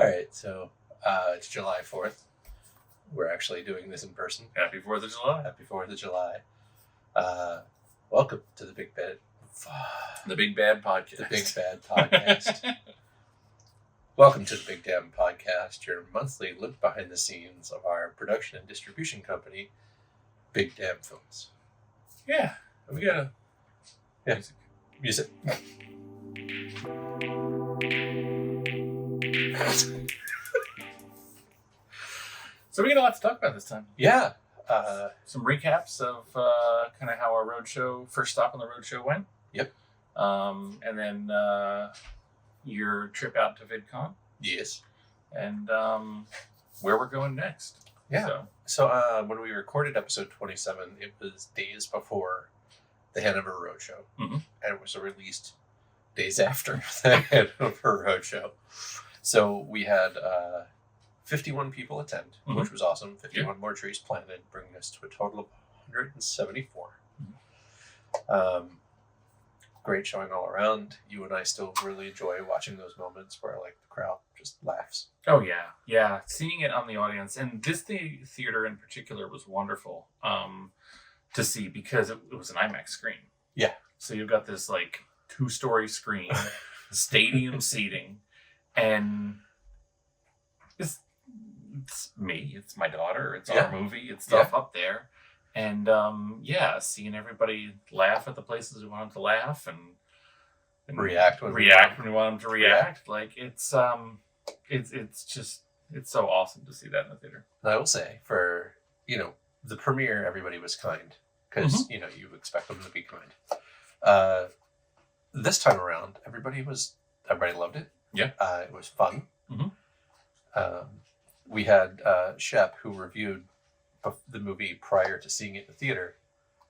All right, so it's July 4th. We're actually doing this in person. Happy 4th of July. Happy 4th of July. Welcome to the Big Bad... The Big Bad Podcast. The Big Bad Podcast. Welcome to the Big Damn Podcast, your monthly look behind the scenes of our production and distribution company, Big Damn Films. Yeah, we got a... Yeah. Music. So we got a lot to talk about this time. Yeah. Some recaps of kind of how our roadshow, first stop on the roadshow went. Yep. And then your trip out to VidCon. Yes. And where we're going next. Yeah. So when we recorded episode 27, it was days before the Hanover Roadshow. Mm-hmm. And it was released days after the Hanover Roadshow. So we had 51 people attend, mm-hmm. which was awesome. 51 more trees planted, bringing us to a total of 174. Mm-hmm. Great showing all around. You and I still really enjoy watching those moments where like the crowd just laughs. Oh yeah, yeah. Seeing it on the audience, and this theater in particular was wonderful to see because it was an IMAX screen. Yeah. So you've got this like 2-story screen, stadium seating, and it's me, it's my daughter, it's our movie, it's stuff up there. And seeing everybody laugh at the places we want them to laugh and react when we want them to react. Like it's so awesome to see that in the theater. I will say for, the premiere, everybody was kind because, mm-hmm. You expect them to be kind. This time around, everybody loved it. Yeah. It was fun. Mm-hmm. We had Shep, who reviewed the movie prior to seeing it in the theater,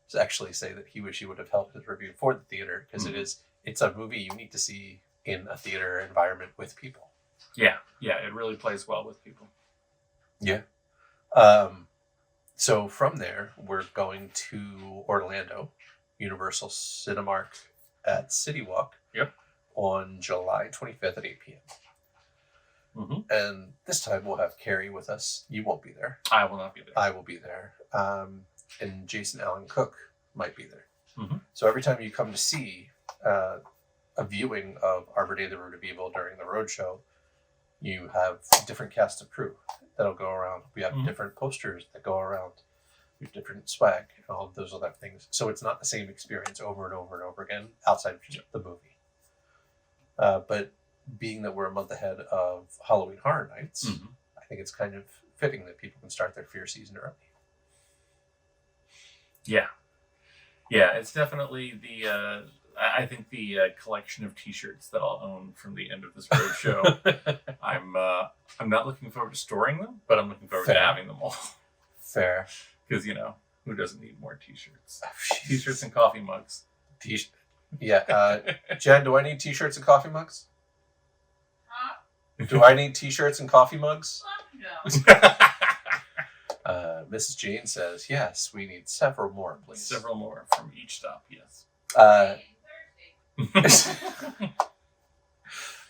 to actually say that he wish he would have helped his review for the theater because mm-hmm. it's a movie you need to see in a theater environment with people. Yeah, it really plays well with people. Yeah. So from there, we're going to Orlando, Universal Cinemark at City Walk. Yep. On July 25th at 8 p.m. Mm-hmm. And this time we'll have Carrie with us. You won't be there. I will not be there. I will be there. And Jason Allen Cook might be there. Mm-hmm. So every time you come to see a viewing of Arbor Day, the Root of Evil during the roadshow, you have different cast of crew that'll go around. We have mm-hmm. different posters that go around. We have different swag and all of those other things. So it's not the same experience over and over and over again outside of just the movie. But being that we're a month ahead of Halloween Horror Nights, mm-hmm. I think it's kind of fitting that people can start their fear season early. Yeah, it's definitely the. I think the collection of T-shirts that I'll own from the end of this roadshow. I'm not looking forward to storing them, but I'm looking forward to having them all. Fair, because who doesn't need more T-shirts? T-shirts and coffee mugs. Yeah, Jen, do I need T-shirts and coffee mugs? Do I need T-shirts and coffee mugs? No. Mrs. Jane says, yes, we need several more, please. Several more from each stop, yes.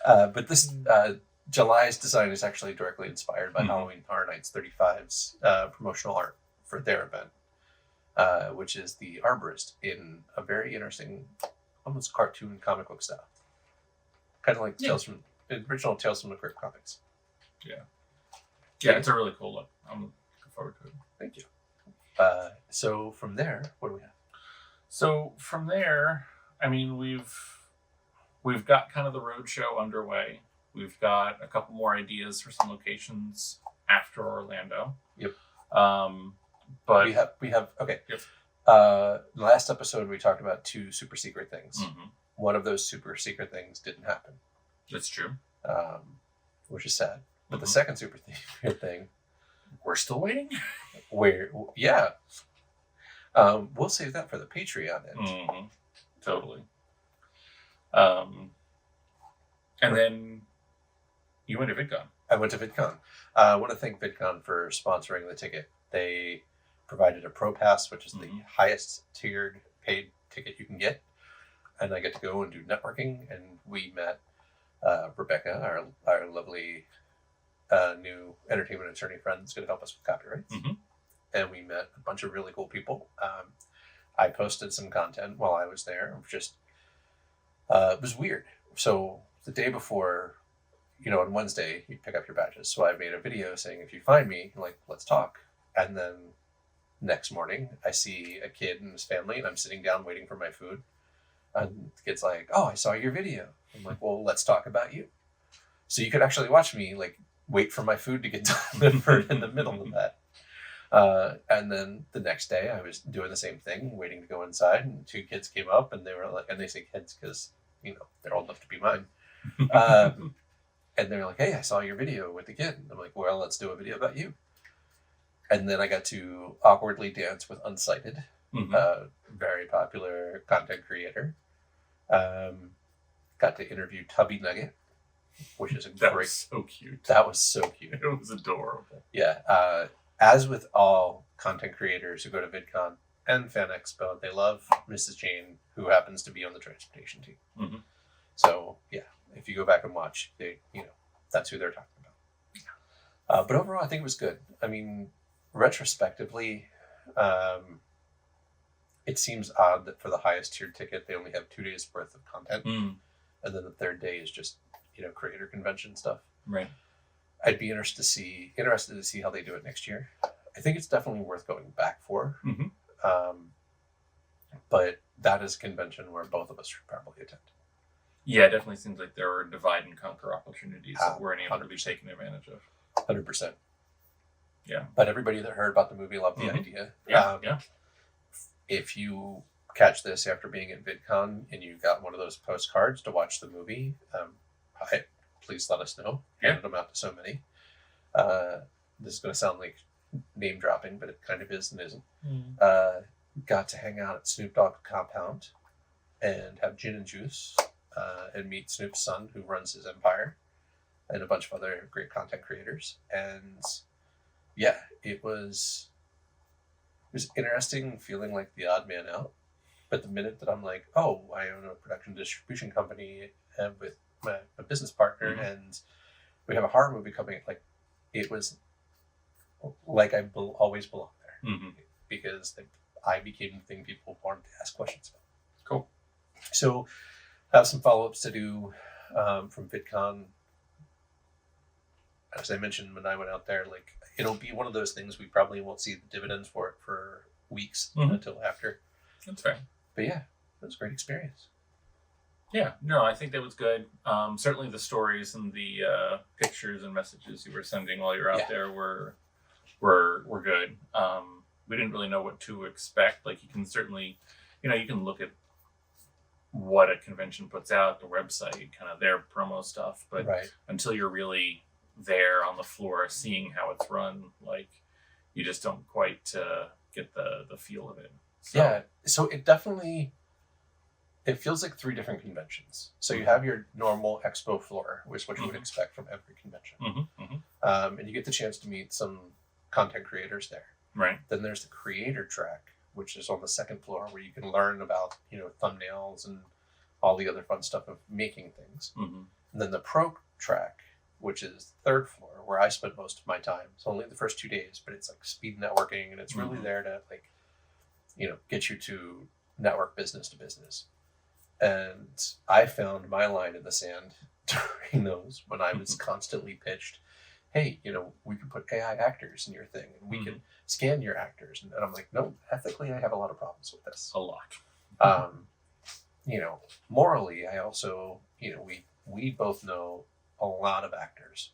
But this July's design is actually directly inspired by mm-hmm. Halloween Horror Nights 35's promotional art for their event, which is the Arborist in a very interesting, almost cartoon comic book style. Kind of like original Tales from the Crypt comics. Yeah, it's a really cool look. I'm looking forward to it. Thank you. So from there, what do we have? So from there, I mean, we've got kind of the roadshow underway. We've got a couple more ideas for some locations after Orlando. Yep. But we have okay. Yep. Last episode we talked about 2 super secret things. Mm-hmm. One of those super secret things didn't happen. That's true. Which is sad. But mm-hmm. the second super secret thing, we're still waiting. We'll save that for the Patreon end. Mm-hmm. Totally. And then you went to VidCon. I went to VidCon. I want to thank VidCon for sponsoring the ticket. They provided a Pro Pass, which is mm-hmm. the highest tiered paid ticket you can get. And I get to go and do networking. And we met Rebecca, our lovely a new entertainment attorney friend that's going to help us with copyrights. Mm-hmm. And we met a bunch of really cool people. I posted some content while I was there. It was weird. So the day before, on Wednesday, you pick up your badges. So I made a video saying, if you find me, like, let's talk. And then next morning, I see a kid and his family, and I'm sitting down waiting for my food. And the kid's like, oh, I saw your video. I'm like, well, let's talk about you. So you could actually watch me, like, wait for my food to get delivered in the middle of that. And then the next day I was doing the same thing, waiting to go inside, and two kids came up, and they were like, and they say kids because, they're old enough to be mine. And they're like, hey, I saw your video with the kid. And I'm like, well, let's do a video about you. And then I got to awkwardly dance with Unsighted, very popular content creator. Got to interview Tubby Nugget, which is That was so cute. That was so cute. It was adorable. Yeah. As with all content creators who go to VidCon and Fan Expo, they love Mrs. Jane, who happens to be on the transportation team. Mm-hmm. So, yeah, if you go back and watch, that's who they're talking about. But overall, I think it was good. I mean, retrospectively, it seems odd that for the highest tiered ticket, they only have 2 days worth of content. And then the third day is just, creator convention stuff. Right. I'd be interested to see how they do it next year. I think it's definitely worth going back for. But that is a convention where both of us should probably attend. Yeah, it definitely seems like there are divide and conquer opportunities that weren't able to be taken advantage of. 100%. Yeah. But everybody that heard about the movie loved the idea. Yeah. If you catch this after being at VidCon and you got one of those postcards to watch the movie, please let us know. Handed them out to so many. This is going to sound like name dropping, but it kind of is and isn't. Got to hang out at Snoop Dogg's compound and have gin and juice and meet Snoop's son, who runs his empire, and a bunch of other great content creators. And yeah, it was interesting feeling like the odd man out. But the minute that I'm like, oh, I own a production distribution company with my business partner, and we have a horror movie coming, like, it was like I always belonged there. Because I became the thing people wanted to ask questions about. Cool. So I have some follow-ups to do from VidCon. As I mentioned when I went out there, like, it'll be one of those things we probably won't see the dividends for it for weeks until after. That's fair. But yeah, it was a great experience. Yeah, no, I think that was good. Certainly the stories and the pictures and messages you were sending while you were out there were good. We didn't really know what to expect. Like, you can certainly, you can look at what a convention puts out, the website, kind of their promo stuff, but until you're really there on the floor seeing how it's run, like, you just don't quite get the feel of it. So. Yeah, so it feels like 3 different conventions. So you have your normal expo floor, which is what you would expect from every convention. And you get the chance to meet some content creators there. Right. Then there's the creator track, which is on the second floor, where you can learn about, thumbnails and all the other fun stuff of making things. And then the pro track, which is the third floor, where I spent most of my time. It's only the first 2 days, but it's like speed networking, and it's really there to, like, get you to network business to business. And I found my line in the sand during those when I was constantly pitched, hey, we could put AI actors in your thing, and we can scan your actors. And I'm like, no, ethically, I have a lot of problems with this. A lot. Morally, I also, we both know a lot of actors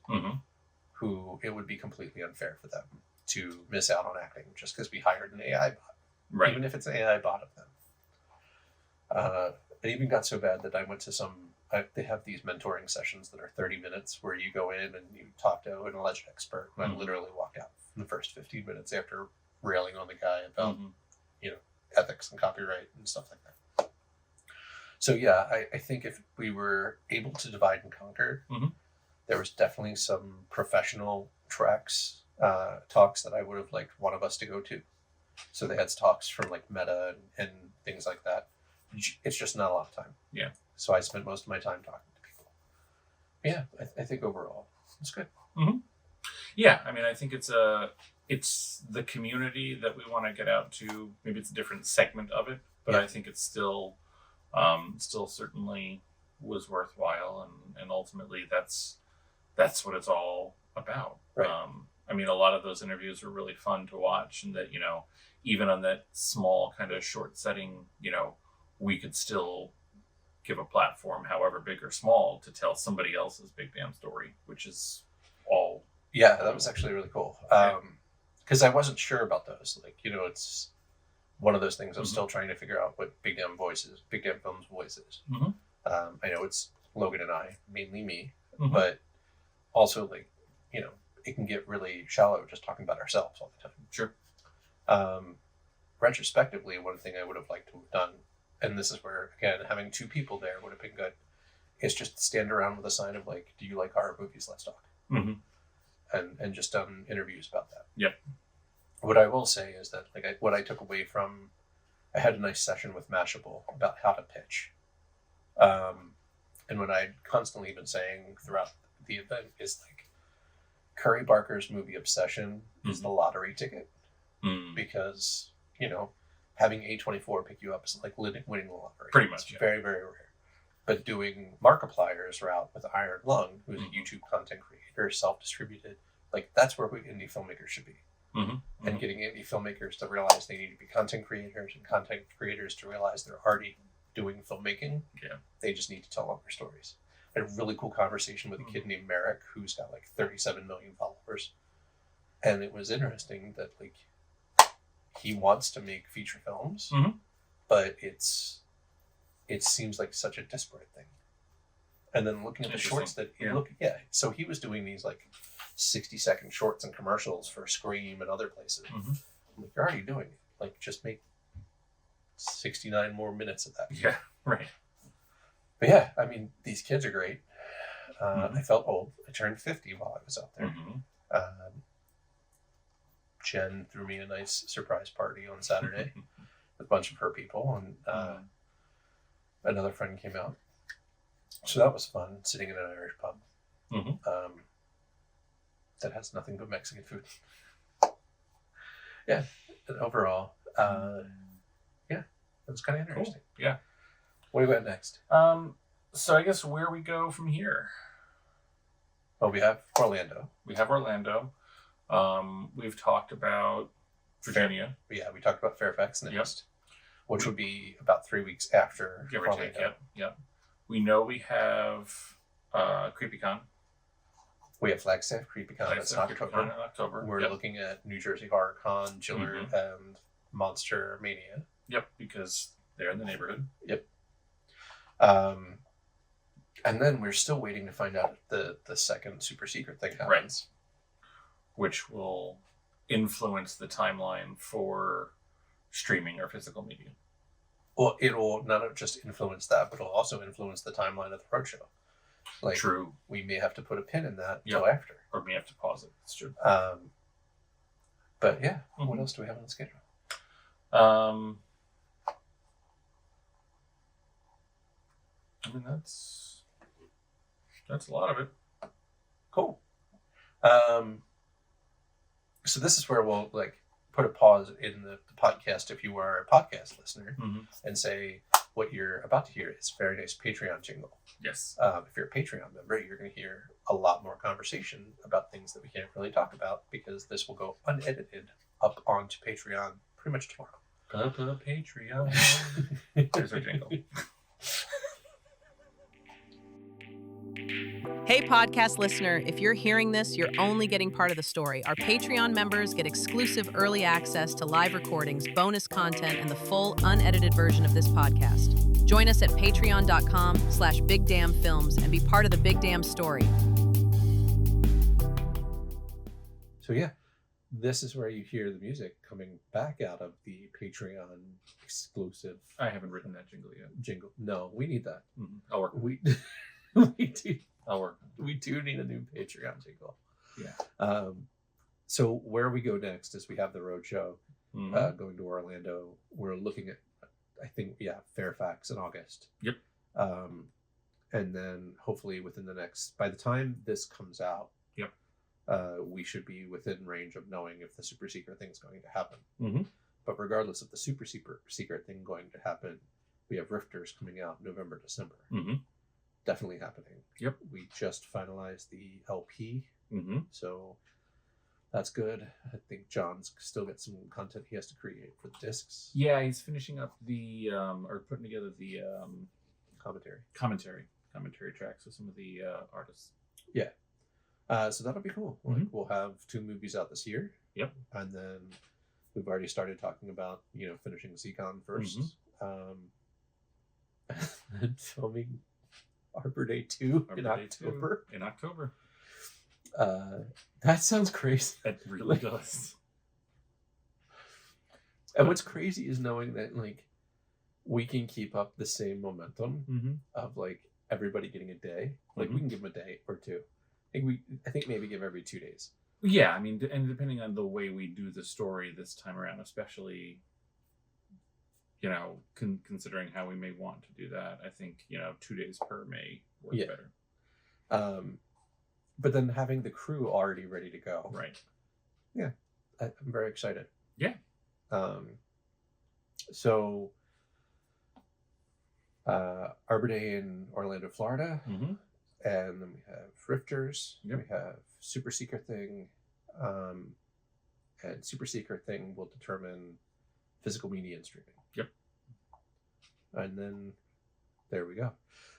who it would be completely unfair for them to miss out on acting just because we hired an AI bot. Right. Even if it's an AI bot of them. It even got so bad that I went to they have these mentoring sessions that are 30 minutes where you go in and you talk to an alleged expert. And I literally walked out in the first 15 minutes after railing on the guy about, ethics and copyright and stuff like that. So yeah, I think if we were able to divide and conquer, there was definitely some professional talks that I would have liked one of us to go to. So they had talks from like Meta and things like that. It's just not a lot of time. Yeah. So I spent most of my time talking to people. Yeah, I think overall it's good. Yeah, I mean, I think it's the community that we want to get out to. Maybe it's a different segment of it, but I think it's still certainly was worthwhile, and ultimately that's what it's all about. Right. I mean, a lot of those interviews were really fun to watch, and that, even on that small kind of short setting, we could still give a platform, however big or small, to tell somebody else's big damn story, which is all. Yeah, that was actually really cool. Because I wasn't sure about those. Like, it's one of those things I'm still trying to figure out what Big Damn Films voice is. Mm-hmm. I know it's Logan and I, mainly me, Mm-hmm. but also, like, it can get really shallow just talking about ourselves all the time. Sure. Retrospectively, one thing I would have liked to have done, and this is where, again, having two people there would have been good, is just stand around with a sign of, like, do you like horror movies? Let's talk. Mm-hmm. And just done interviews about that. Yep. What I will say is that, like, what I took away from, I had a nice session with Mashable about how to pitch. And what I'd constantly been saying throughout the event is, like, Curry Barker's movie obsession is the lottery ticket. Because, having A24 pick you up is like winning the lottery. Pretty much, it's very, very rare. But doing Markiplier's route with Iron Lung, who's a YouTube content creator, self-distributed, like, that's where indie filmmakers should be. Mm-hmm. And getting indie filmmakers to realize they need to be content creators, and content creators to realize they're already doing filmmaking. Yeah. They just need to tell longer stories. I had a really cool conversation with a kid named Merrick, who's got like 37 million followers. And it was interesting that, like, he wants to make feature films, but it seems like such a disparate thing. And then looking at the shorts that so he was doing these like 60-second shorts and commercials for Scream and other places. I'm like, you're already doing it. Like, just make 69 more minutes of that. Yeah, right. But yeah, I mean, these kids are great. I felt old. I turned 50 while I was out there. Jen threw me a nice surprise party on Saturday with a bunch of her people, and another friend came out. So that was fun, sitting in an Irish pub that has nothing but Mexican food. Yeah, and overall, it was kind of interesting. Cool. Yeah. What do we got next? So I guess where we go from here. Well, we have Orlando. We've talked about Virginia. Yeah, we talked about Fairfax next, which would be about 3 weeks after Give or Orlando. take, yep. We know we have CreepyCon. We have Flagstaff CreepyCon. That's in October. We're looking at New Jersey Horror Con, Chiller, and Monster Mania. Yep, because they're in the neighborhood. Yep. And then we're still waiting to find out if the second super secret thing happens. Right. Which will influence the timeline for streaming or physical media. Well, it'll not just influence that, but it'll also influence the timeline of the roadshow. Like, true. We may have to put a pin in that until after. Or we may have to pause it. It's true. But yeah, what else do we have on the schedule? I mean, that's a lot of it. Cool. So this is where we'll like put a pause in the podcast if you are a podcast listener and say what you're about to hear is a very nice Patreon jingle. Yes. If you're a Patreon member, you're going to hear a lot more conversation about things that we can't really talk about because this will go unedited up onto Patreon pretty much tomorrow. Patreon. There's our jingle. Hey, podcast listener, if you're hearing this, you're only getting part of the story. Our Patreon members get exclusive early access to live recordings, bonus content, and the full unedited version of this podcast. Join us at patreon.com/bigdamnfilms and be part of the Big Damn story. So yeah, this is where you hear the music coming back out of the Patreon exclusive. I haven't written that jingle yet. Jingle. No, we need that. I'll work. We do. I'll work. We do need a new Patreon jingle. Yeah. So where we go next is we have the roadshow going to Orlando. We're looking at, I think, Fairfax in August. Yep. And then hopefully within by the time this comes out, we should be within range of knowing if the super secret thing is going to happen. Mm-hmm. But regardless of the super secret thing going to happen, we have Rifters coming out November, December. Mm-hmm. Definitely happening. Yep. We just finalized the LP, Mm-hmm. so that's good. I think John's still got some content he has to create for the discs. Yeah, he's finishing up the or putting together the commentary tracks with some of the artists. Yeah. So that'll be cool. Mm-hmm. Like, we'll have 2 movies out this year. Yep. And then we've already started talking about, finishing VidCon first. And filming Arbor Day 2 in October. In October. That sounds crazy. It really does. And what's crazy is knowing that, like, we can keep up the same momentum Mm-hmm. of, like, everybody getting a day. Like, we can give them a day or 2. I think maybe give every 2 days. Yeah, I mean, and depending on the way we do the story this time around, especially, considering how we may want to do that, I think, 2 days per may work better. But then having the crew already ready to go. Right. Yeah. I'm very excited. Yeah. So, Arbor Day in Orlando, Florida. Mm-hmm. And then we have Rifters. Yep. We have Super Secret Thing. And Super Secret Thing will determine physical media and streaming. Yep. And then there we go.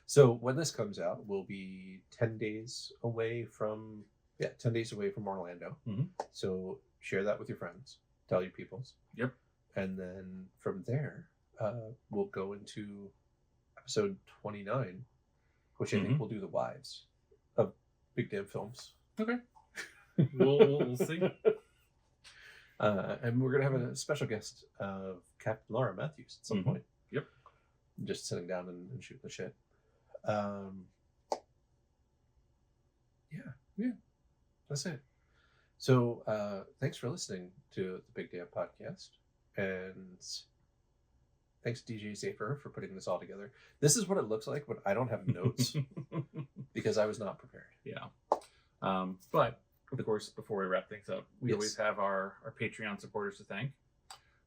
So when this comes out, we'll be 10 days away from Orlando. Mm-hmm. So share that with your friends. Tell your peoples. Yep. And then from there, we'll go into episode 29, which I think we'll do the wives of Big Damn Films. Okay. We'll see. And we're going to have a special guest of Captain Laura Matthews at some point. Yep. Just sitting down and shooting the shit. Yeah. That's it. So thanks for listening to the Big Damn Podcast. And thanks DJ Safer for putting this all together. This is what it looks like when I don't have notes because I was not prepared. Yeah. But of course, before we wrap things up, we always have our Patreon supporters to thank.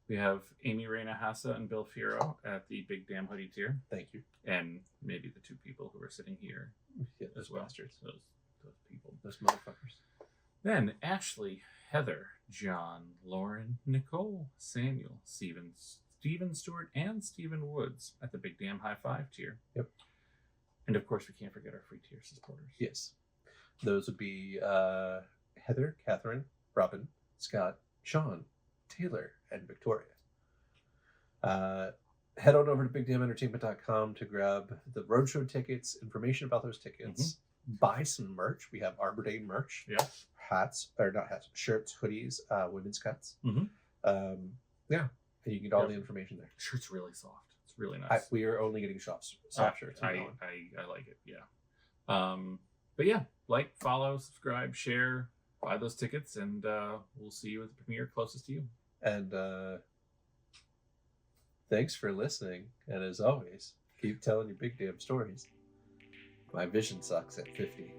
We have Amy Reina Hassa and Bill Firo at the Big Damn Hoodie tier. Thank you. And maybe the 2 people who are sitting here Those as well. bastards. Those people. Those motherfuckers. Then Ashley, Heather, John, Lauren, Nicole, Samuel, Steven Stewart, and Stephen Woods at the Big Damn High Five tier. Yep. And of course, we can't forget our free tier supporters. Yes. Those would be Heather, Catherine, Robin, Scott, Sean, Taylor, and Victoria. Head on over to BigDamnEntertainment.com to grab the roadshow tickets, information about those tickets, buy some merch. We have Arbor Day merch. Yeah. Shirts, hoodies, women's cuts. Mm-hmm. Yeah. And you can get all the information there. Shirt's really soft. It's really nice. We are only getting soft shirts. I like it. Yeah. But yeah, like, follow, subscribe, share, buy those tickets, and we'll see you at the premiere closest to you. And thanks for listening. And as always, keep telling your big damn stories. My vision sucks at 50.